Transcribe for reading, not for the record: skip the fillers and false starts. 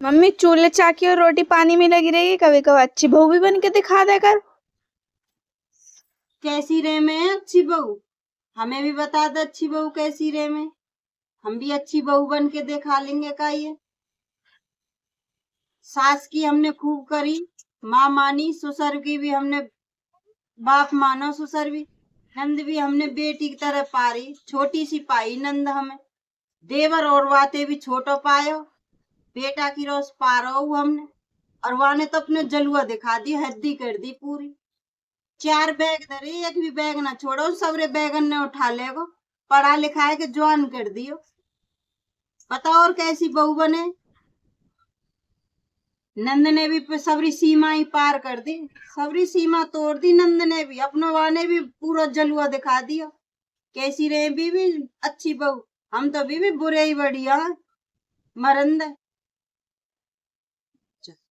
Mummy चूल्हे चाकी और रोटी पानी में लगी रहेगी, कभी कभी अच्छी बहू भी बन के दिखा दे कर। कैसी रहे मैं अच्छी बहू? हमें भी बता दे अच्छी बहू कैसी रहे मैं, हम भी अच्छी बहू बन के दिखा लेंगे। का ये सास की हमने खूब करी, माँ मानी, ससुर की भी हमने बाप मानो, ससुर भी, नंद भी हमने बेटी की तरह पारी, छोटी सी पाई नंद हमें, देवर और वाते भी छोटो पायो, बेटा की रोज पारो हमने, और वाने तो अपने जलुआ दिखा दी, हद्दी कर दी पूरी। 4 बैग धरे, एक भी बैग ना छोड़ो, सबरे बैगन ने उठा लेगो, पढ़ा लिखा है कि जवान कर दियो। बताओ और कैसी बहू बने? नंद ने भी सबरी सीमा ही पार कर दी, सबरी सीमा तोड़ दी नंद ने भी, अपनों वाने भी पूरा जलुआ दिखा दिया। कैसी रहे बीवी अच्छी बहू? हम तो बीवी बुरे ही बढ़िया, मरंद।